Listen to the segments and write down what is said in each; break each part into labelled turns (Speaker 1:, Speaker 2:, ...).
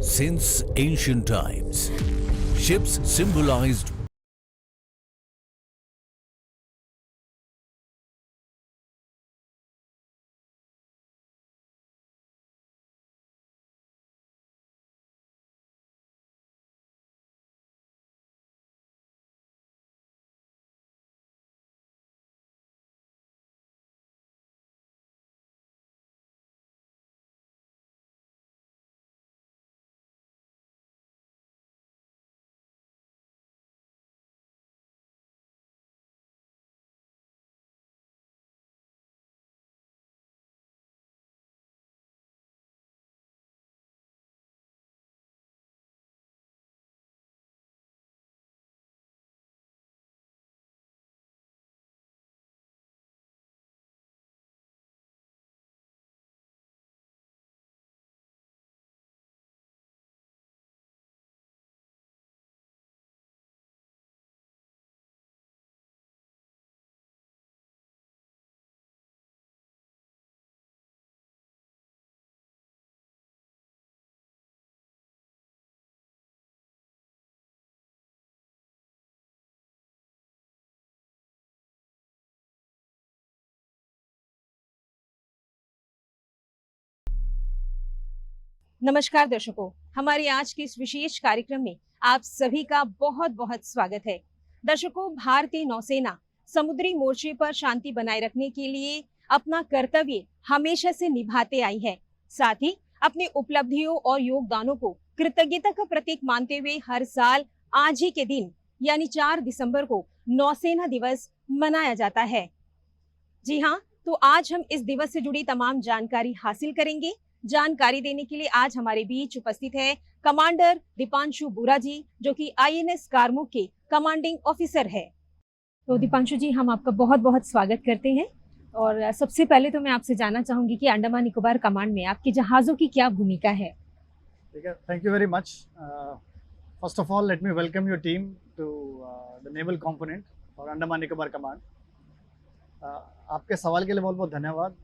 Speaker 1: Since ancient times, ships symbolized
Speaker 2: नमस्कार दर्शकों, हमारे आज के इस विशेष कार्यक्रम में आप सभी का बहुत बहुत स्वागत है। दर्शकों, भारतीय नौसेना समुद्री मोर्चे पर शांति बनाए रखने के लिए अपना कर्तव्य हमेशा से निभाते आई है। साथ ही अपने उपलब्धियों और योगदानों को कृतज्ञता का प्रतीक मानते हुए हर साल आज ही के दिन यानी 4 दिसंबर को नौसेना दिवस मनाया जाता है। जी हाँ, तो आज हम इस दिवस से जुड़ी तमाम जानकारी हासिल करेंगे। जानकारी देने के लिए आज हमारे बीच उपस्थित है कमांडर दीपांशु बुरा जी, जो कि आईएनएस कारमुक के कमांडिंग ऑफिसर है। तो दीपांशु जी, हम आपका बहुत बहुत स्वागत करते हैं। और सबसे पहले तो मैं आपसे जानना चाहूंगी कि अंडमान निकोबार कमांड में आपके जहाजों की क्या भूमिका है।
Speaker 3: ठीक है, thank you very much. First of all let me welcome your team to the naval component और अंडमान निकोबार कमांड। आपके सवाल के लिए बहुत बहुत धन्यवाद।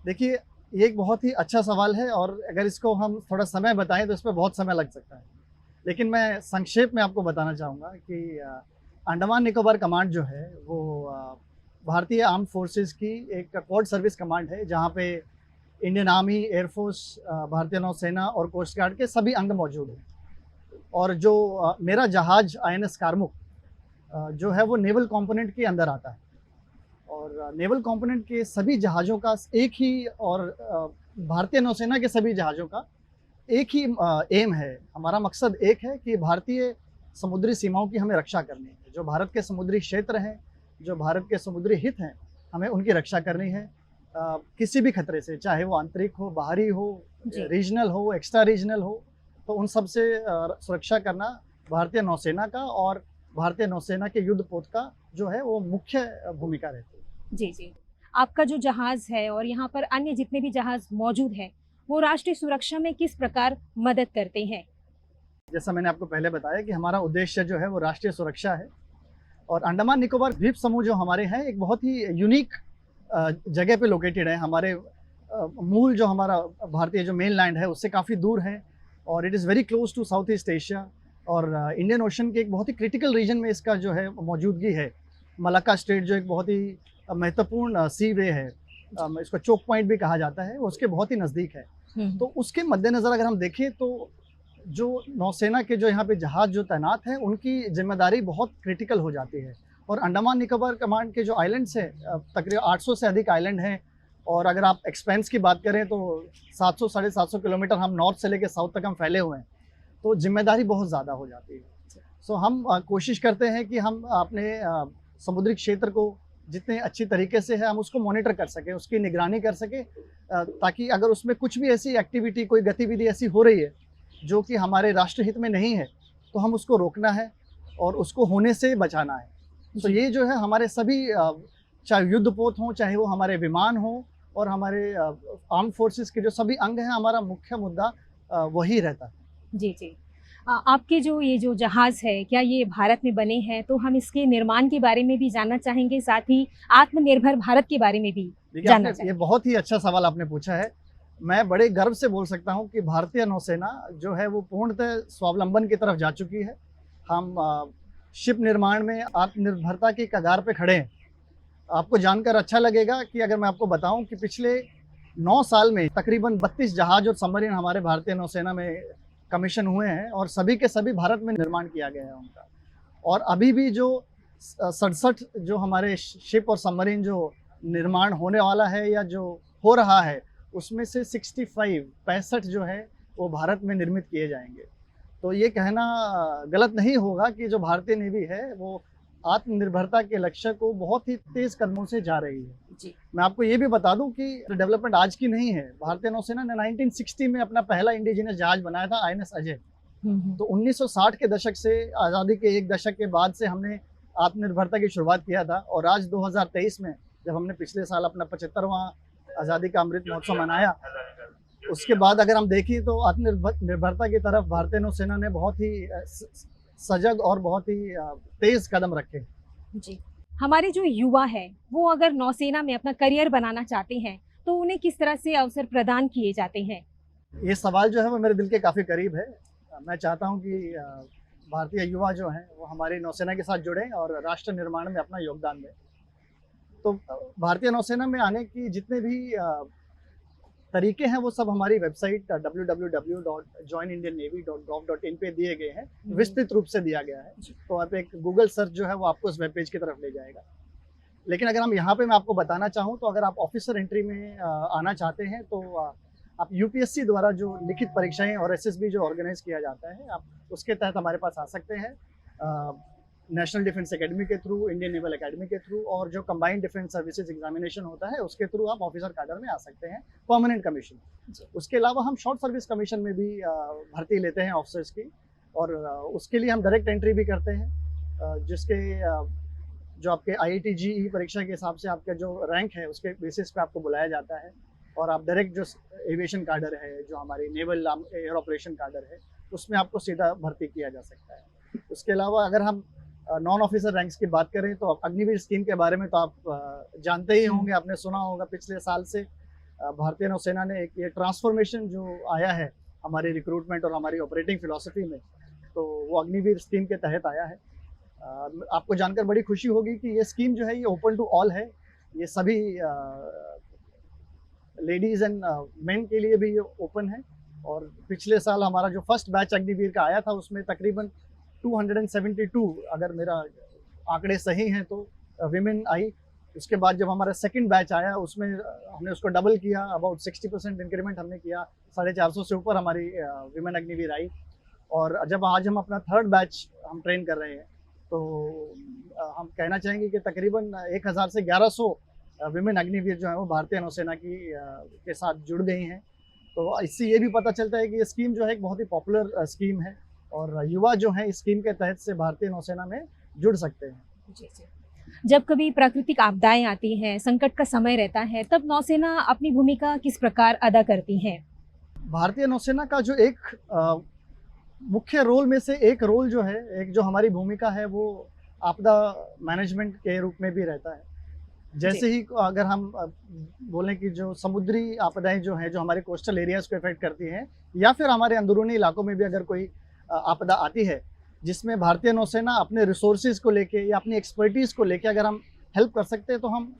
Speaker 3: देखिए, ये एक बहुत ही अच्छा सवाल है और अगर इसको हम थोड़ा समय बताएं तो इस पर बहुत समय लग सकता है, लेकिन मैं संक्षेप में आपको बताना चाहूँगा कि अंडमान निकोबार कमांड जो है वो भारतीय आर्म फोर्सेस की एक कोर्ट सर्विस कमांड है, जहाँ पे इंडियन आर्मी, एयरफोर्स, भारतीय नौसेना और कोस्ट गार्ड के सभी अंग मौजूद हैं। और जो मेरा जहाज आईएनएस कारमुक जो है वो नेवल कंपोनेंट के अंदर आता है और नेवल कंपोनेंट के सभी जहाज़ों का एक ही और भारतीय नौसेना के सभी जहाज़ों का एक ही एम है। हमारा मकसद एक है कि भारतीय समुद्री सीमाओं की हमें रक्षा करनी है। जो भारत के समुद्री क्षेत्र हैं, जो भारत के समुद्री हित हैं, हमें उनकी रक्षा करनी है किसी भी खतरे से, चाहे वो आंतरिक हो, बाहरी हो, रीजनल हो, एक्स्ट्रा रीजनल हो। तो उन सब से सुरक्षा करना भारतीय नौसेना का और भारतीय नौसेना के युद्ध पोत का जो है वो मुख्य भूमिका रहती है।
Speaker 2: जी जी, आपका जो जहाज है और यहाँ पर अन्य जितने भी जहाज मौजूद हैं, वो राष्ट्रीय सुरक्षा में किस प्रकार मदद करते हैं।
Speaker 3: जैसा मैंने आपको पहले बताया कि हमारा उद्देश्य जो है वो राष्ट्रीय सुरक्षा है और अंडमान निकोबार द्वीप समूह जो हमारे हैं एक बहुत ही यूनिक जगह पे लोकेटेड है। हमारे मूल जो हमारा भारतीय जो मेन लैंड है उससे काफ़ी दूर है और it is very close to South East Asia और इंडियन ओशन के एक बहुत ही क्रिटिकल रीजन में इसका जो है मौजूदगी है। मलाक्का स्ट्रेट जो एक बहुत ही महत्वपूर्ण सी वे है, इसको चोक पॉइंट भी कहा जाता है, उसके बहुत ही नज़दीक है। तो उसके मद्देनज़र अगर हम देखें तो जो नौसेना के जो यहाँ पे जहाज़ जो तैनात हैं उनकी जिम्मेदारी बहुत क्रिटिकल हो जाती है। और अंडमान निकोबार कमांड के जो आइलैंड्स हैं, तकरीबन 800 से अधिक आइलैंड हैं और अगर आप एक्सपेंस की बात करें तो 700 साढ़े 700 किलोमीटर हम नॉर्थ से लेकर साउथ तक हम फैले हुए हैं, तो जिम्मेदारी बहुत ज़्यादा हो जाती है। सो हम कोशिश करते हैं कि हम अपने समुद्री क्षेत्र को जितने अच्छी तरीके से है हम उसको मॉनिटर कर सकें, उसकी निगरानी कर सकें, ताकि अगर उसमें कुछ भी ऐसी एक्टिविटी, कोई गतिविधि ऐसी हो रही है जो कि हमारे राष्ट्रहित में नहीं है, तो हम उसको रोकना है और उसको होने से बचाना है। तो ये जो है हमारे सभी चाहे युद्धपोत हों, चाहे वो हमारे विमान हों और हमारे आर्म फोर्सेस के जो सभी अंग हैं, हमारा मुख्य मुद्दा वही रहता है।
Speaker 2: जी जी, आपके जो ये जो जहाज़ है, क्या ये भारत में बने हैं? तो हम इसके निर्माण के बारे में भी जानना चाहेंगे, साथ ही आत्मनिर्भर भारत के बारे में भी जानना चाहेंगे।
Speaker 3: ये बहुत ही अच्छा सवाल आपने पूछा है। मैं बड़े गर्व से बोल सकता हूं कि भारतीय नौसेना जो है वो पूर्णतः स्वावलंबन की तरफ जा चुकी है। हम शिप निर्माण में आत्मनिर्भरता की कगार पे खड़े हैं। आपको जानकर अच्छा लगेगा कि अगर मैं आपको बताऊं कि पिछले 9 साल में तकरीबन 32 जहाज और सबमरीन हमारे भारतीय नौसेना में कमीशन हुए हैं और सभी के सभी भारत में निर्माण किया गया है उनका। और अभी भी जो 67 जो हमारे शिप और सबमरीन जो निर्माण होने वाला है या जो हो रहा है, उसमें से 65 जो है वो भारत में निर्मित किए जाएंगे। तो ये कहना गलत नहीं होगा कि जो भारतीय नेवी है वो आत्मनिर्भरता के लक्ष्य को बहुत ही तेज कदमों से जा रही है
Speaker 2: जी।
Speaker 3: मैं आपको ये भी बता दूं कि डेवलपमेंट आज की नहीं है। भारतीय नौसेना ने 1960 में अपना पहला इंडिजिनस जहाज बनाया था, INS अजय। तो 1960 के दशक से, आज़ादी के एक दशक के बाद से हमने आत्मनिर्भरता की शुरुआत किया था। और आज 2023 में जब हमने पिछले साल अपना 75वां आज़ादी का अमृत महोत्सव मनाया, उसके बाद अगर हम देखें तो आत्मनिर्भरता की तरफ भारतीय नौसेना ने बहुत ही सजग और बहुत ही तेज कदम रखे।
Speaker 2: जी, हमारे जो युवा है वो अगर नौसेना में अपना करियर बनाना चाहते हैं तो उन्हें किस तरह से अवसर प्रदान किए जाते हैं?
Speaker 3: ये सवाल जो है वो मेरे दिल के काफ़ी करीब है। मैं चाहता हूँ कि भारतीय युवा जो हैं वो हमारी नौसेना के साथ जुड़ें और राष्ट्र निर्माण में अपना योगदान दें। तो भारतीय नौसेना में आने की जितने भी तरीके हैं वो सब हमारी वेबसाइट www.joinindiannavy.gov.in पे दिए गए हैं, विस्तृत रूप से दिया गया है। तो आप एक गूगल सर्च जो है वो आपको उस वेब पेज की तरफ ले जाएगा। लेकिन अगर हम यहाँ पे मैं आपको बताना चाहूँ तो अगर आप ऑफिसर एंट्री में आना चाहते हैं तो आप यूपीएससी द्वारा जो लिखित परीक्षाएं और एसएसबी जो ऑर्गेनाइज किया जाता है, आप उसके तहत हमारे पास आ सकते हैं। नेशनल डिफेंस एकेडमी के थ्रू, इंडियन नेवल एकेडमी के थ्रू और जो कंबाइंड डिफेंस सर्विसेज एग्जामिनेशन होता है उसके थ्रू आप ऑफिसर कैडर में आ सकते हैं, परमानेंट कमीशन। उसके अलावा हम शॉर्ट सर्विस कमीशन में भी भर्ती लेते हैं ऑफिसर्स की, और उसके लिए हम डायरेक्ट एंट्री भी करते हैं, जिसके जो आपके IIT JEE परीक्षा के हिसाब से आपका जो रैंक है उसके बेसिस पे आपको बुलाया जाता है और आप डायरेक्ट जो एविएशन कैडर है, जो हमारी नेवल एयर ऑपरेशन कैडर है, उसमें आपको सीधा भर्ती किया जा सकता है। उसके अलावा अगर हम नॉन ऑफिसर रैंक्स की बात करें तो अग्निवीर स्कीम के बारे में तो आप जानते ही होंगे, आपने सुना होगा। पिछले साल से भारतीय नौसेना ने एक ये ट्रांसफॉर्मेशन जो आया है हमारी रिक्रूटमेंट और हमारी ऑपरेटिंग फिलॉसफी में, तो वो अग्निवीर स्कीम के तहत आया है। आपको जानकर बड़ी खुशी होगी कि ये स्कीम जो है ये ओपन टू ऑल है, ये सभी लेडीज़ एंड मेन के लिए भी ये ओपन है। और पिछले साल हमारा जो फर्स्ट बैच अग्निवीर का आया था उसमें तकरीबन 272, अगर मेरा आंकड़े सही हैं तो विमेन आई। उसके बाद जब हमारा सेकंड बैच आया उसमें हमने उसको डबल किया, अबाउट 60% इंक्रीमेंट हमने किया, 450 से ऊपर हमारी विमेन अग्निवीर आई। और जब आज हम अपना थर्ड बैच हम ट्रेन कर रहे हैं तो हम कहना चाहेंगे कि तकरीबन 1000 से 1100 विमेन अग्निवीर जो है वो भारतीय नौसेना के साथ जुड़ गई हैं। तो इससे ये भी पता चलता है कि ये स्कीम जो है एक बहुत ही पॉपुलर स्कीम है और युवा जो है इस स्कीम के तहत से भारतीय नौसेना में जुड़ सकते हैं।
Speaker 2: जी जी। जब कभी प्राकृतिक आपदाएं आती हैं, संकट का समय रहता है, तब नौसेना अपनी भूमिका किस प्रकार अदा करती है?
Speaker 3: भारतीय नौसेना का जो एक मुख्य रोल में से एक रोल जो है, एक जो हमारी भूमिका है वो आपदा मैनेजमेंट के रूप में भी रहता है। जैसे ही अगर हम बोलें कि जो समुद्री आपदाएं जो हैं, जो हमारे कोस्टल एरियाज को इफेक्ट करती हैं, या फिर हमारे अंदरूनी इलाकों में भी अगर कोई आपदा आती है जिसमें भारतीय नौसेना अपने रिसोर्सेज को लेके या अपनी एक्सपर्टीज़ को लेके अगर हम हेल्प कर सकते हैं तो हम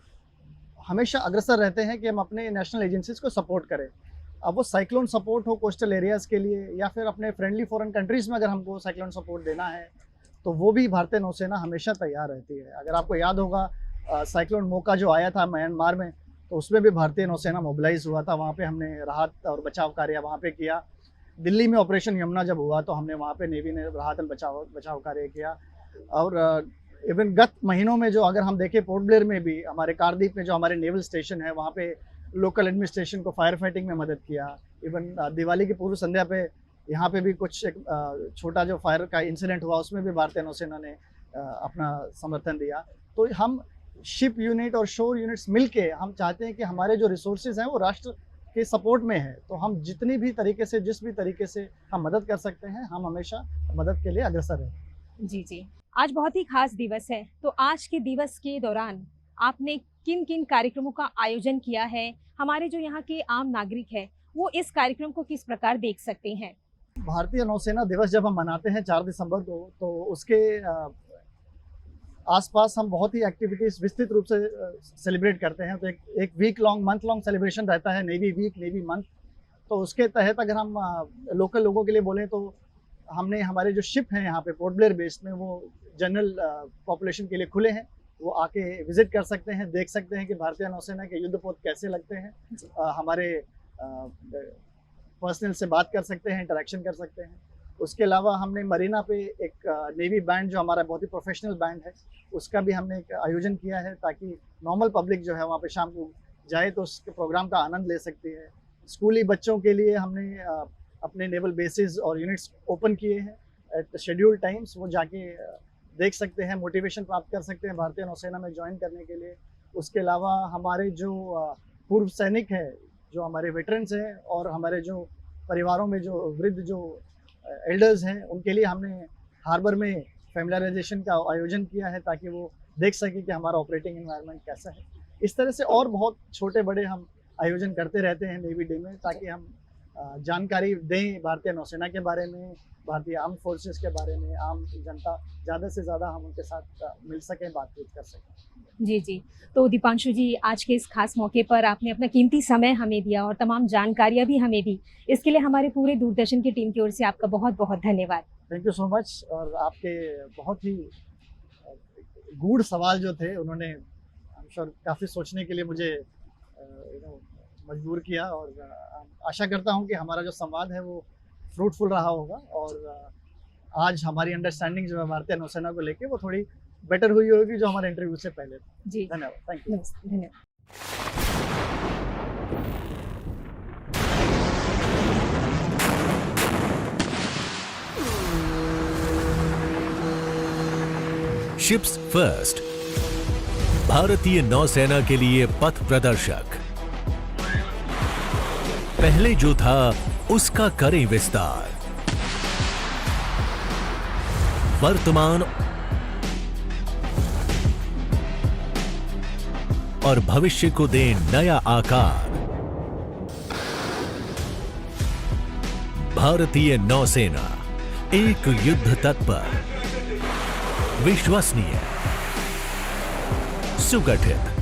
Speaker 3: हमेशा अग्रसर रहते हैं कि हम अपने नेशनल एजेंसीज को सपोर्ट करें। अब वो साइक्लोन सपोर्ट हो कोस्टल एरियाज़ के लिए या फिर अपने फ्रेंडली फॉरेन कंट्रीज़ में अगर हमको साइक्लोन सपोर्ट देना है तो वो भी भारतीय नौसेना हमेशा तैयार रहती है। अगर आपको याद होगा साइक्लोन मोका जो आया था म्यांमार में, तो उसमें भी भारतीय नौसेना मोबिलाइज हुआ था। वहाँ पे हमने राहत और बचाव कार्य वहाँ पे किया। दिल्ली में ऑपरेशन यमुना जब हुआ तो हमने वहाँ पे नेवी ने राहत और बचाव कार्य किया। और इवन गत महीनों में जो अगर हम देखें पोर्ट ब्लेयर में भी, हमारे कारदीप में जो हमारे नेवल स्टेशन है वहाँ पे लोकल एडमिनिस्ट्रेशन को फायर फाइटिंग में मदद किया। इवन दिवाली की पूर्व संध्या पे यहाँ पे भी कुछ एक छोटा जो फायर का इंसिडेंट हुआ उसमें भी भारतीय नौसेना ने अपना समर्थन दिया। तो हम शिप यूनिट और शोर यूनिट्स मिलके हम चाहते हैं कि हमारे जो रिसोर्सेज हैं वो राष्ट्र के सपोर्ट में है। तो हम जितनी भी तरीके से, जिस भी तरीके से हम मदद कर सकते हैं, हम हमेशा मदद के लिए अग्रसर हैं।
Speaker 2: जी जी। आज बहुत ही खास दिवस है, तो आज के दिवस के दौरान आपने किन किन कार्यक्रमों का आयोजन किया है? हमारे जो यहाँ के आम नागरिक है वो इस कार्यक्रम को किस प्रकार देख सकते हैं।
Speaker 3: भारतीय नौसेना दिवस जब हम मनाते हैं 4 दिसंबर को, तो उसके आसपास हम बहुत ही एक्टिविटीज़ विस्तृत रूप से सेलिब्रेट करते हैं। तो एक week long, month long celebration रहता है, नेवी वीक, नेवी मंथ। तो उसके तहत अगर हम लोकल लोगों के लिए बोलें तो हमने हमारे जो शिप हैं यहाँ पे पोर्ट ब्लेयर बेस में, वो जनरल पॉपुलेशन के लिए खुले हैं। वो आके विजिट कर सकते हैं, देख सकते हैं कि भारतीय नौसेना के युद्धपोत कैसे लगते हैं। हमारे पर्सनल से बात कर सकते हैं, इंटरेक्शन कर सकते हैं। उसके अलावा हमने मरीना पे एक नेवी बैंड, जो हमारा बहुत ही प्रोफेशनल बैंड है, उसका भी हमने एक आयोजन किया है, ताकि नॉर्मल पब्लिक जो है वहाँ पे शाम को जाए तो उस प्रोग्राम का आनंद ले सकती है। स्कूली बच्चों के लिए हमने अपने नेवल बेसिस और यूनिट्स ओपन किए हैं एट शेड्यूल टाइम्स। वो जाके देख सकते हैं, मोटिवेशन प्राप्त कर सकते हैं भारतीय नौसेना में ज्वाइन करने के लिए। उसके अलावा हमारे जो पूर्व सैनिक हैं, जो हमारे वेटरन्स हैं, और हमारे जो परिवारों में जो वृद्ध जो एल्डर्स हैं, उनके लिए हमने हार्बर में फैमिलियराइजेशन का आयोजन किया है, ताकि वो देख सके कि हमारा ऑपरेटिंग एनवायरनमेंट कैसा है। इस तरह से और बहुत छोटे बड़े हम आयोजन करते रहते हैं नेवी डे में, ताकि हम जानकारी दें भारतीय नौसेना के बारे में, भारतीय आर्म फोर्सेस के बारे में। आम जनता ज़्यादा से ज़्यादा हम उनके साथ मिल सकें, बातचीत कर सकें।
Speaker 2: जी जी। तो दीपांशु जी, आज के इस खास मौके पर आपने अपना कीमती समय हमें दिया और तमाम जानकारियाँ भी हमें दी। इसके लिए हमारे पूरे दूरदर्शन की टीम की ओर से आपका बहुत बहुत धन्यवाद।
Speaker 3: Thank you so much. और आपके बहुत ही गूढ़ सवाल जो थे, उन्होंने आई एम श्योर काफ़ी सोचने के लिए मुझे मजबूर किया। और आशा करता हूँ कि हमारा जो संवाद है वो फ्रूटफुल रहा होगा। और आज हमारी अंडरस्टैंडिंग जो है भारतीय नौसेना को लेके, वो थोड़ी बेटर हुई होगी जो हमारे इंटरव्यू से पहले था।
Speaker 2: जी
Speaker 3: धन्यवाद, थैंक यू।
Speaker 2: नमस्ते, धन्यवाद।
Speaker 1: शिप्स फर्स्ट, भारतीय नौसेना के लिए पथ प्रदर्शक। पहले जो था उसका करें विस्तार, वर्तमान और भविष्य को दें नया आकार। भारतीय नौसेना एक युद्ध तत्पर, विश्वसनीय, सुगठित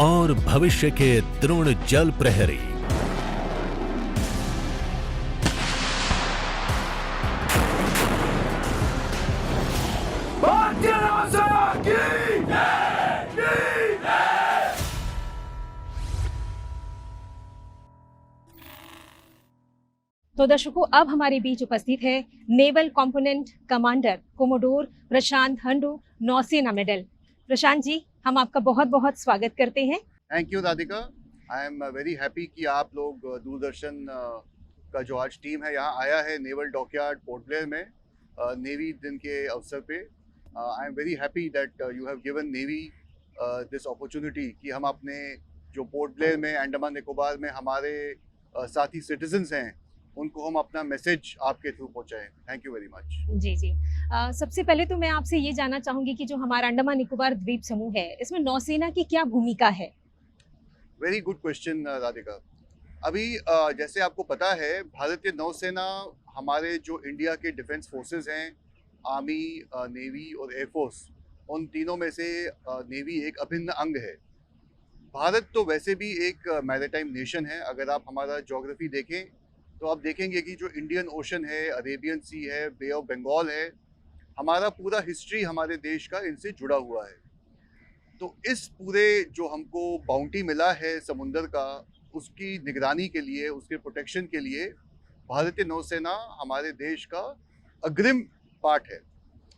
Speaker 1: और भविष्य के तृण जल प्रहरी।
Speaker 2: तो दर्शकों, अब हमारे बीच उपस्थित है नेवल कंपोनेंट कमांडर कोमोडोर प्रशांत हंडू, नौसेना मेडल। प्रशांत जी, हम आपका बहुत बहुत स्वागत करते हैं।
Speaker 4: Thank you Radhika. I am very happy कि आप लोग दूरदर्शन का जो आज टीम है यहाँ आया है नेवल डॉकयार्ड पोर्ट ब्लेयर में नेवी दिन के अवसर पे। I am very happy that you have given navy this opportunity कि हम अपने जो पोर्ट ब्लेयर में अंडमान निकोबार में हमारे साथी सिटीजन्स हैं, उनको हम अपना मैसेज आपके थ्रू पहुँचाएं। Thank you very much.
Speaker 2: जी जी। सबसे पहले तो मैं आपसे ये जानना चाहूंगी कि जो हमारा अंडमान निकोबार द्वीप समूह है, इसमें नौसेना की क्या भूमिका है?
Speaker 4: Very good question Radhika. अभी जैसे आपको पता है, भारतीय नौसेना हमारे जो इंडिया के डिफेंस फोर्सेस हैं, आर्मी, नेवी और एयरफोर्स, उन तीनों में से नेवी एक अभिन्न अंग है। भारत तो वैसे भी एक मैरीटाइम नेशन है। अगर आप हमारा ज्योग्राफी देखें तो आप देखेंगे कि जो इंडियन ओशन है, अरेबियन सी है, बे ऑफ बंगाल है, हमारा पूरा हिस्ट्री हमारे देश का इनसे जुड़ा हुआ है। तो इस पूरे जो हमको बाउंटी मिला है समुंदर का, उसकी निगरानी के लिए, उसके प्रोटेक्शन के लिए भारतीय नौसेना हमारे देश का अग्रिम पार्ट है।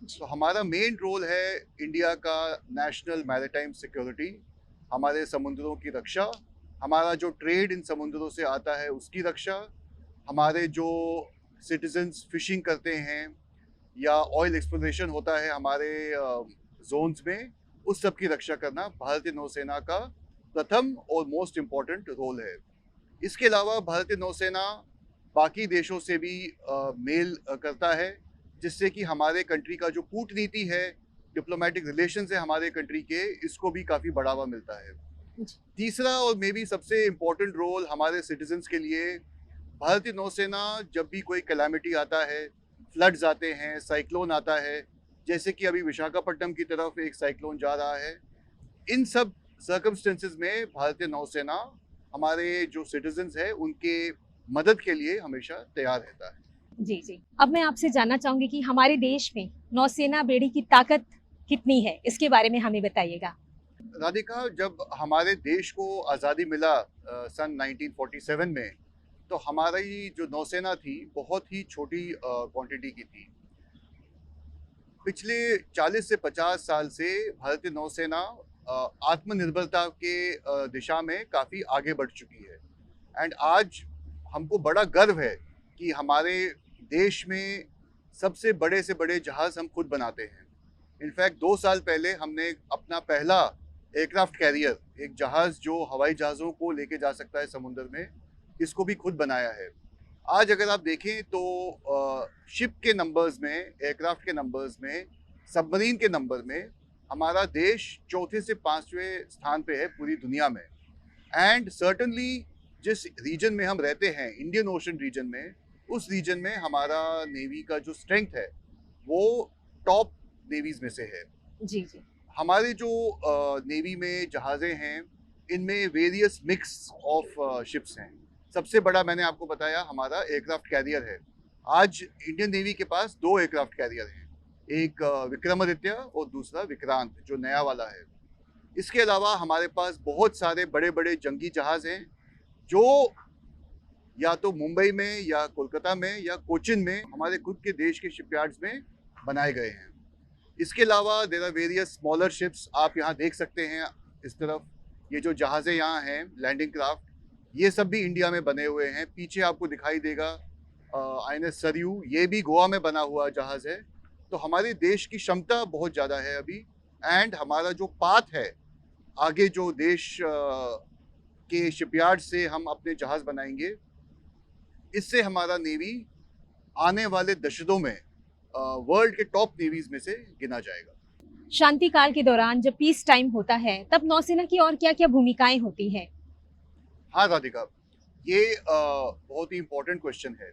Speaker 4: तो हमारा मेन रोल है इंडिया का नेशनल मैरीटाइम सिक्योरिटी, हमारे समुद्रों की रक्षा, हमारा जो ट्रेड इन समुद्रों से आता है उसकी रक्षा, हमारे जो सिटीजन्स फिशिंग करते हैं या ऑयल एक्सप्लोरेशन होता है हमारे जोन्स में, उस सब की रक्षा करना भारतीय नौसेना का प्रथम और मोस्ट इम्पॉर्टेंट रोल है। इसके अलावा भारतीय नौसेना बाकी देशों से भी मेल करता है, जिससे कि हमारे कंट्री का जो कूटनीति है, डिप्लोमेटिक रिलेशंस है हमारे कंट्री के, इसको भी काफ़ी बढ़ावा मिलता है। तीसरा और मे बी सबसे इम्पोर्टेंट रोल हमारे सिटीजन्स के लिए, भारतीय नौसेना जब भी कोई कैलामिटी आता है, फ्लड्स आते हैं, साइक्लोन आता है, जैसे कि अभी विशाखापट्टनम की तरफ एक साइक्लोन जा रहा है, इन सब सर्कमस्टेंसेस में भारतीय नौसेना हमारे जो सिटीजन्स हैं उनके मदद के लिए हमेशा तैयार रहता है।
Speaker 2: जी जी। अब मैं आपसे जानना चाहूंगी कि हमारे देश में नौसेना बेड़ी की ताकत कितनी है, इसके बारे में हमें बताइएगा।
Speaker 4: राधिका, जब हमारे देश को आज़ादी मिला सन 1947 में, तो हमारी जो नौसेना थी बहुत ही छोटी क्वांटिटी की थी। पिछले 40 से 50 साल से भारतीय नौसेना आत्मनिर्भरता के दिशा में काफ़ी आगे बढ़ चुकी है। एंड आज हमको बड़ा गर्व है कि हमारे देश में सबसे बड़े से बड़े जहाज़ हम खुद बनाते हैं। इनफैक्ट 2 साल पहले हमने अपना पहला एयरक्राफ्ट कैरियर, एक जहाज़ जो हवाई जहाज़ों को लेके जा सकता है समुद्र में, इसको भी खुद बनाया है। आज अगर आप देखें तो शिप के नंबर्स में, एयरक्राफ्ट के नंबर्स में, सबमरीन के नंबर में हमारा देश चौथे से 5वें स्थान पे है पूरी दुनिया में। एंड सर्टनली जिस रीजन में हम रहते हैं, इंडियन ओशन रीजन में, उस रीजन में हमारा नेवी का जो स्ट्रेंथ है वो टॉप नेवीज में से है।
Speaker 2: जी जी।
Speaker 4: हमारे जो नेवी में जहाज़ें हैं, इनमें वेरियस मिक्स ऑफ शिप्स हैं। सबसे बड़ा मैंने आपको बताया हमारा एयरक्राफ्ट कैरियर है। आज इंडियन नेवी के पास 2 एयरक्राफ्ट कैरियर हैं, एक विक्रमादित्य और दूसरा विक्रांत जो नया वाला है। इसके अलावा हमारे पास बहुत सारे बड़े बड़े जंगी जहाज़ हैं जो या तो मुंबई में या कोलकाता में या कोचिन में हमारे खुद के देश के शिपयार्ड्स में बनाए गए हैं। इसके अलावा there are various smaller ships, आप यहाँ देख सकते हैं इस तरफ, ये जो जहाज़ें यहाँ हैं लैंडिंग क्राफ्ट, ये सब भी इंडिया में बने हुए हैं। पीछे आपको दिखाई देगा INS सरयू, ये भी गोवा में बना हुआ जहाज़ है। तो हमारे देश की क्षमता बहुत ज़्यादा है अभी। एंड हमारा जो पाथ है आगे, जो देश के शिपयार्ड से हम अपने जहाज़ बनाएंगे, इससे हमारा नेवी आने वाले दशकों में वर्ल्ड के टॉप नेवीज में से गिना जाएगा।
Speaker 2: शांति काल के दौरान जब पीस टाइम होता है, तब नौसेना की और क्या क्या भूमिकाएं होती हैं?
Speaker 4: हाँ राधिका, ये बहुत ही इम्पोर्टेंट क्वेश्चन है।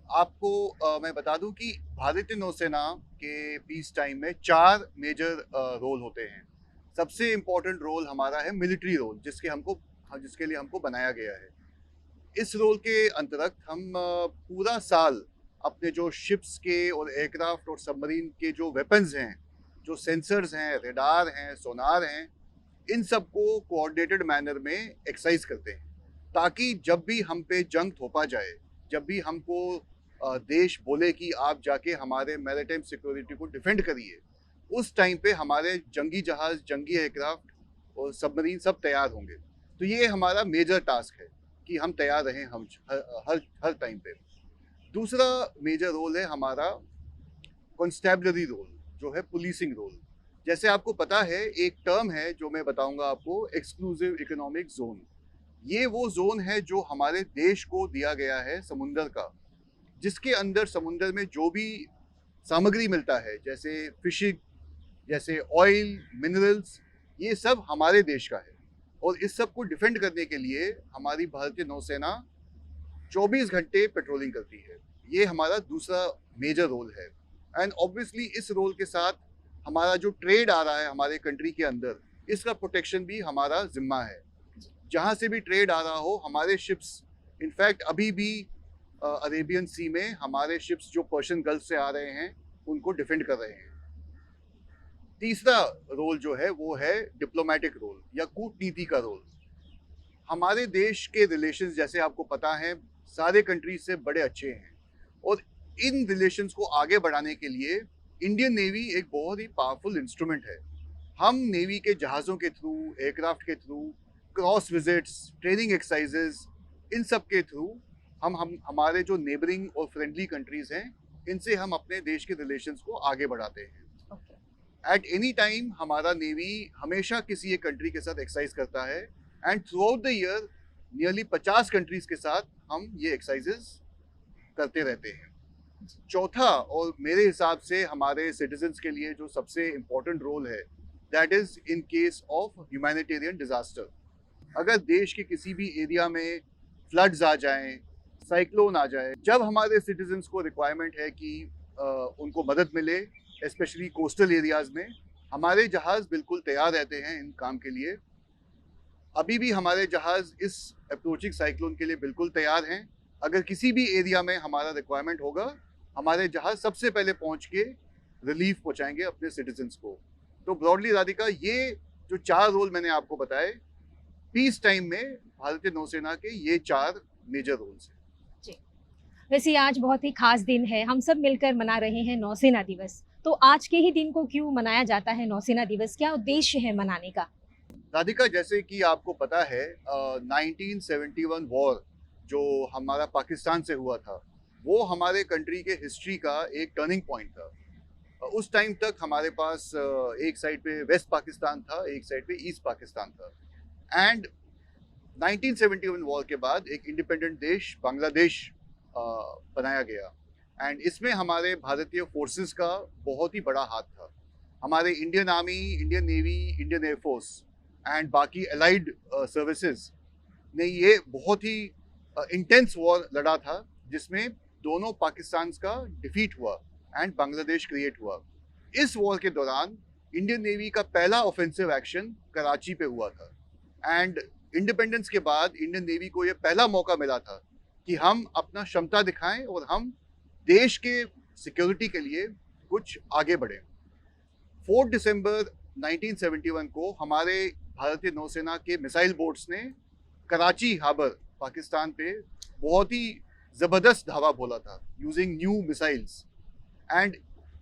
Speaker 4: आपको मैं बता दूं कि भारतीय नौसेना के पीस टाइम में 4 मेजर रोल होते हैं। सबसे इम्पोर्टेंट रोल हमारा है मिलिट्री रोल, जिसके लिए हमको बनाया गया है। इस रोल के अंतर्गत हम पूरा साल अपने जो शिप्स के और एयरक्राफ्ट और सबमरीन के जो वेपन्स हैं, जो सेंसर्स हैं, रेडार हैं, सोनार हैं, इन सब को कोऑर्डिनेटेड मैनर में एक्सरसाइज करते हैं, ताकि जब भी हम पे जंग थोपा जाए, जब भी हमको देश बोले कि आप जाके हमारे मैरीटाइम सिक्योरिटी को डिफेंड करिए, उस टाइम पे हमारे जंगी जहाज़, जंगी एयरक्राफ्ट और सबमरीन सब तैयार होंगे। तो ये हमारा मेजर टास्क है कि हम तैयार रहें, हम हर टाइम पे। दूसरा मेजर रोल है हमारा कॉन्स्टेबलरी रोल, जो है पुलिसिंग रोल। जैसे आपको पता है, एक टर्म है जो मैं बताऊंगा आपको, एक्सक्लूसिव इकोनॉमिक जोन। ये वो जोन है जो हमारे देश को दिया गया है समुंदर का, जिसके अंदर समुंदर में जो भी सामग्री मिलता है, जैसे फिशिंग, जैसे ऑयल, मिनरल्स, ये सब हमारे देश का है। और इस सब को डिफेंड करने के लिए हमारी भारतीय नौसेना 24 घंटे पेट्रोलिंग करती है। ये हमारा दूसरा मेजर रोल है। एंड ऑब्वियसली इस रोल के साथ हमारा जो ट्रेड आ रहा है हमारे कंट्री के अंदर, इसका प्रोटेक्शन भी हमारा जिम्मा है। जहाँ से भी ट्रेड आ रहा हो, हमारे शिप्स, इनफैक्ट अभी भी अरेबियन सी में हमारे शिप्स जो पर्शियन गल्फ से आ रहे हैं, उनको डिफेंड कर रहे हैं। तीसरा रोल जो है वो है डिप्लोमेटिक रोल या कूटनीति का रोल। हमारे देश के रिलेशंस, जैसे आपको पता है, सारे कंट्रीज से बड़े अच्छे हैं, और इन रिलेशंस को आगे बढ़ाने के लिए इंडियन नेवी एक बहुत ही पावरफुल इंस्ट्रूमेंट है। हम नेवी के जहाज़ों के थ्रू, एयरक्राफ्ट के through, cross visits, training exercises, इन सब के थ्रू हम हमारे जो नेबरिंग और फ्रेंडली कंट्रीज हैं, इनसे हम अपने देश के रिलेशंस को आगे बढ़ाते हैं। एट एनी टाइम हमारा नेवी हमेशा किसी एक कंट्री के साथ एक्सरसाइज करता है, and through out the year nearly 50 countries के साथ हम ये एक्सरसाइजेज करते रहते हैं। चौथा, और मेरे हिसाब से हमारे सिटीजन्स के लिए जो सबसे इम्पोर्टेंट रोल है, that is in case of humanitarian disaster. अगर देश के किसी भी एरिया में फ्लड्स आ जाएं, साइक्लोन आ जाए, जब हमारे सिटीजन्स को रिक्वायरमेंट है कि उनको मदद मिले, स्पेशली कोस्टल एरियाज में, हमारे जहाज़ बिल्कुल तैयार रहते हैं इन काम के लिए। अभी भी हमारे जहाज़ इस अप्रोचिंग साइक्लोन के लिए बिल्कुल तैयार हैं। अगर किसी भी एरिया में हमारा रिक्वायरमेंट होगा, हमारे जहाज़ सबसे पहले पहुंच के रिलीफ पहुंचाएंगे अपने सिटीजन्स को। तो ब्रॉडली राधिका, ये जो 4 रोल मैंने आपको बताए, पीस टाइम में भारतीय नौसेना के ये 4 मेजर रोल्स हैं।
Speaker 2: वैसे आज बहुत ही खास दिन है, हम सब मिलकर मना रहे हैं नौसेना दिवस। तो आज के ही दिन को क्यों मनाया जाता है नौसेना दिवस, क्या उद्देश्य है मनाने का?
Speaker 4: राधिका, जैसे कि आपको पता है 1971 वॉर जो हमारा पाकिस्तान से हुआ था, वो हमारे कंट्री के हिस्ट्री का एक टर्निंग पॉइंट था। उस टाइम तक हमारे पास एक साइड पे वेस्ट पाकिस्तान था, एक साइड पे ईस्ट पाकिस्तान था। एंड 1971 वॉर के बाद एक इंडिपेंडेंट देश बांग्लादेश बनाया गया। एंड इसमें हमारे भारतीय फोर्सेस का बहुत ही बड़ा हाथ था। हमारे Indian army, Indian navy, Indian air force and बाकी अलाइड सर्विसेज ने ये बहुत ही इंटेंस वॉर लड़ा था, जिसमें दोनों पाकिस्तान का डिफीट हुआ एंड बांग्लादेश क्रिएट हुआ। इस वॉर के दौरान इंडियन नेवी का पहला ऑफेंसिव एक्शन कराची पे हुआ था। एंड इंडिपेंडेंस के बाद इंडियन नेवी को ये पहला मौका मिला था कि हम अपना क्षमता दिखाएं और हम देश के सिक्योरिटी के लिए कुछ आगे बढ़ें। 4 दिसंबर 1971 को हमारे भारतीय नौसेना के मिसाइल बोट्स ने कराची हार्बर पाकिस्तान पे बहुत ही ज़बरदस्त धावा बोला था यूजिंग न्यू मिसाइल्स। एंड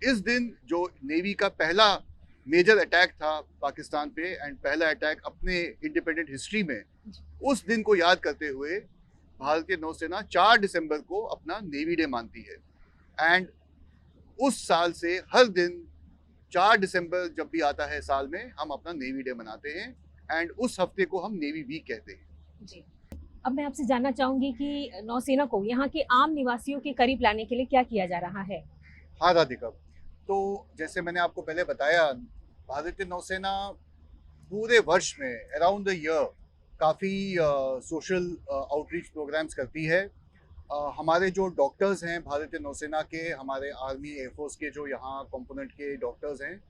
Speaker 4: इस दिन जो नेवी का पहला मेजर अटैक था पाकिस्तान पे एंड पहला अटैक अपने इंडिपेंडेंट हिस्ट्री में, उस दिन को याद करते हुए भारतीय नौसेना 4 दिसंबर को अपना नेवी डे मानती है। एंड उस साल से हर दिन 4 दिसंबर जब भी आता है साल में, हम अपना नेवी डे मनाते हैं। एंड उस हफ्ते को हम नेवी वीक कहते हैं।
Speaker 2: जी, अब मैं आपसे जानना चाहूंगी कि नौसेना को यहाँ के आम निवासियों के करीब लाने के लिए क्या किया जा रहा है?
Speaker 4: हाँ राधिका, तो जैसे मैंने आपको पहले बताया, भारतीय नौसेना पूरे वर्ष में अराउंड द ईयर काफ़ी सोशल आउटरीच प्रोग्राम्स करती है। हमारे जो डॉक्टर्स हैं भारतीय नौसेना के, हमारे आर्मी एयरफोर्स के जो यहाँ कंपोनेंट के डॉक्टर्स हैं,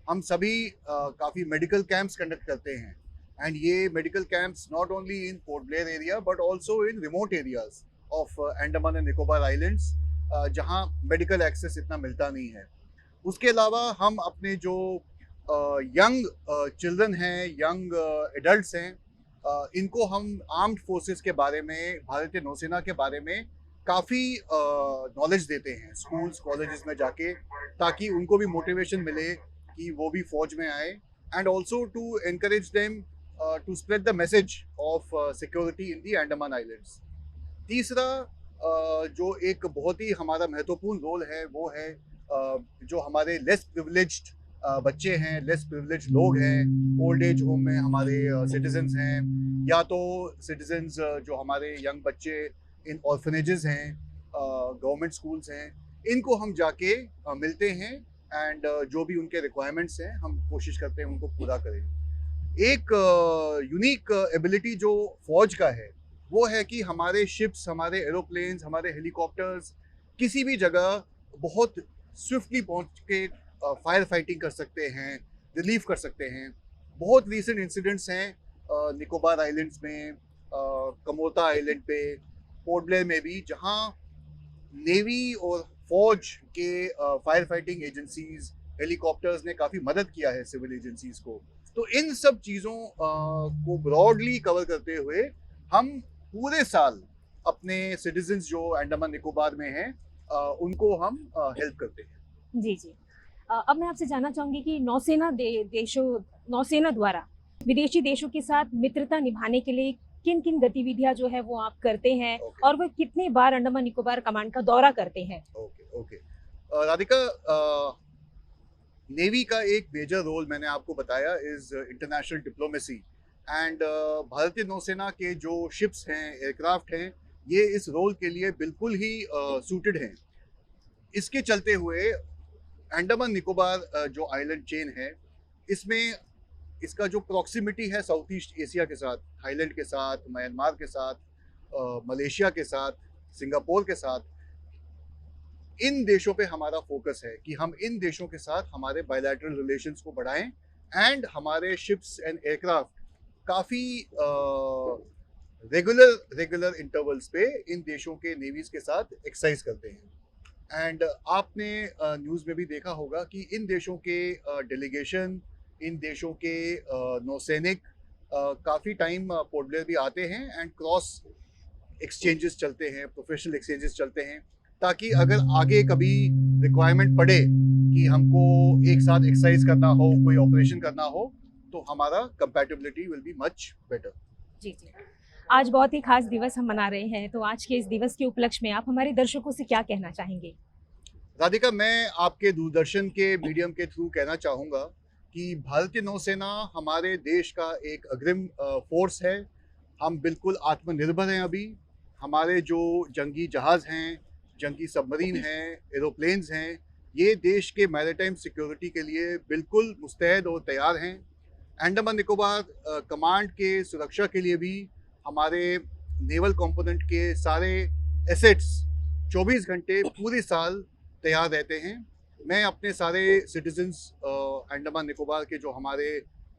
Speaker 4: हम सभी काफ़ी मेडिकल कैंप्स कंडक्ट करते हैं। एंड ये medical camps not only in port Blair area but also in remote areas of Andaman and Nicobar islands, जहाँ मेडिकल एक्सेस इतना मिलता नहीं है। उसके अलावा हम अपने जो यंग चिल्ड्रन हैं, यंग एडल्ट्स हैं, इनको हम आर्म्ड फोर्सेस के बारे में, भारतीय नौसेना के बारे में काफ़ी नॉलेज देते हैं स्कूल्स कॉलेजेस में जाके, ताकि उनको भी मोटिवेशन मिले कि वो भी फौज में आए। And also to encourage them to spread the message of security in the Andaman islands. तीसरा जो एक बहुत ही हमारा महत्वपूर्ण रोल है, वो है जो हमारे लेस प्रिविलेज्ड बच्चे हैं, लेस प्रिविलेज लोग हैं, ओल्ड एज होम में हमारे सिटीजन्स हैं, या तो सिटीजन्स जो हमारे यंग बच्चे इन ऑर्फनेजेस हैं, गवर्नमेंट स्कूल्स हैं, इनको हम जाके मिलते हैं। एंड जो भी उनके रिक्वायरमेंट्स हैं, हम कोशिश करते हैं उनको पूरा करें। एक यूनिक एबिलिटी जो फौज का है, वो है कि हमारे शिप्स, हमारे एरोप्लेन्स, हमारे हेलीकॉप्टर्स किसी भी जगह बहुत स्विफ्टली पहुंच के फायर फाइटिंग कर सकते हैं, रिलीफ कर सकते हैं। बहुत रीसेंट इंसिडेंट्स हैं निकोबार आइलैंड्स में, कमोता आइलैंड पे, पोर्ट ब्लेयर में भी, जहां नेवी और फौज के फायर फाइटिंग एजेंसीज, हेलीकॉप्टर्स ने काफ़ी मदद किया है सिविल एजेंसीज को। तो इन सब चीज़ों को ब्रॉडली कवर करते हुए हम पूरे साल अपने सिटीजन्स जो अंडमान निकोबार में हैं उनको हम हेल्प करते हैं।
Speaker 2: जी जी, अब मैं आपसे जानना चाहूंगी कि नौसेना द्वारा विदेशी देशों के साथ मित्रता निभाने के लिए किन किन गतिविधियां जो है वो आप करते हैं, और वो कितने बार अंडमान निकोबार कमांड का दौरा करते हैं?
Speaker 4: ओके राधिका, नेवी का एक मेजर रोल मैंने आपको बताया इज इंटरनेशनल डिप्लोमेसी। एंड भारतीय नौसेना के जो शिप्स हैं, एयरक्राफ्ट हैं, ये इस रोल के लिए बिल्कुल ही सूटेड हैं। इसके चलते हुए अंडमान निकोबार जो आइलैंड चेन है, इसमें इसका जो प्रॉक्सिमिटी है साउथ ईस्ट एशिया के साथ, थाईलैंड के साथ, म्यांमार के साथ, मलेशिया के साथ, सिंगापुर के साथ, इन देशों पे हमारा फोकस है कि हम इन देशों के साथ हमारे बायलैटरल रिलेशंस को बढ़ाएं एंड हमारे शिप्स एंड एयरक्राफ्ट काफ़ी रेगुलर इंटरवल्स पे इन देशों के नेवीज के साथ एक्सरसाइज करते हैं। एंड आपने न्यूज़ में भी देखा होगा कि इन देशों के डेलीगेशन, इन देशों के नौसैनिक काफ़ी टाइम पोर्ट ब्लेयर भी आते हैं एंड क्रॉस एक्सचेंजेस चलते हैं, प्रोफेशनल एक्सचेंजेस चलते हैं, ताकि अगर आगे कभी रिक्वायरमेंट पड़े कि हमको एक साथ एक्सरसाइज करना हो, कोई ऑपरेशन करना हो, तो हमारा compatibility will be much better.
Speaker 2: जी जी, आज बहुत ही खास दिवस हम मना रहे हैं, तो आज के इस दिवस के उपलक्ष्य में आप हमारे दर्शकों से क्या कहना चाहेंगे?
Speaker 4: राधिका, मैं आपके दूरदर्शन के मीडियम के थ्रू कहना चाहूँगा कि भारतीय नौसेना हमारे देश का एक अग्रिम फोर्स है। हम बिल्कुल आत्मनिर्भर हैं अभी। हमारे जो जंगी जहाज़ हैं, जंगी सबमरीन हैं, एरोप्लेन्स हैं, ये देश के मैरीटाइम सिक्योरिटी के लिए बिल्कुल मुस्तैद और तैयार हैं। अंडमान निकोबार कमांड के सुरक्षा के लिए भी हमारे नेवल कंपोनेंट के सारे एसेट्स 24 घंटे पूरे साल तैयार रहते हैं। मैं अपने सारे सिटीजन्स अंडमान निकोबार के जो हमारे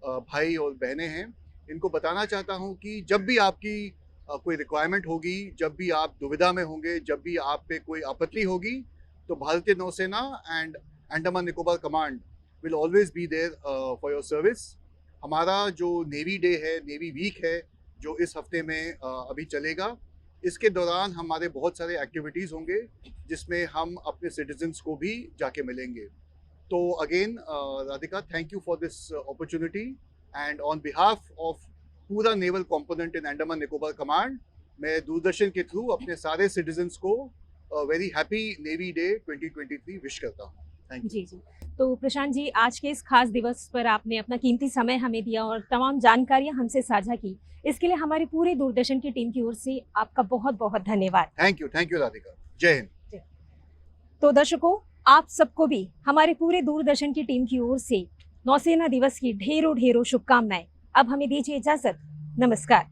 Speaker 4: भाई और बहनें हैं, इनको बताना चाहता हूं कि जब भी आपकी कोई रिक्वायरमेंट होगी, जब भी आप दुविधा में होंगे, जब भी आप पे कोई आपत्ति होगी, तो भारतीय नौसेना and Andaman Nicobar command will always be there for your service. हमारा जो नेवी डे है, नेवी वीक है, जो इस हफ्ते में अभी चलेगा, इसके दौरान हमारे बहुत सारे एक्टिविटीज़ होंगे जिसमें हम अपने सिटीजन्स को भी जाके मिलेंगे। तो again Radhika, thank you for this opportunity and on behalf of पूरा naval component in Andaman Nicobar command, मैं दूरदर्शन के थ्रू अपने सारे सिटीजन्स को very happy navy day 2023 wish करता हूँ। Thank you.
Speaker 2: जी जी, तो प्रशांत जी, आज के इस खास दिवस पर आपने अपना कीमती समय हमें दिया और तमाम जानकारियां हमसे साझा की, इसके लिए हमारी पूरी दूरदर्शन की टीम की ओर से आपका बहुत बहुत धन्यवाद।
Speaker 4: Thank you Radhika. जय हिंद।
Speaker 2: तो दर्शकों, आप सबको भी हमारे पूरे दूरदर्शन की टीम की ओर से नौसेना दिवस की ढेरों ढेरों शुभकामनाएं। अब हमें दीजिए इजाजत। नमस्कार।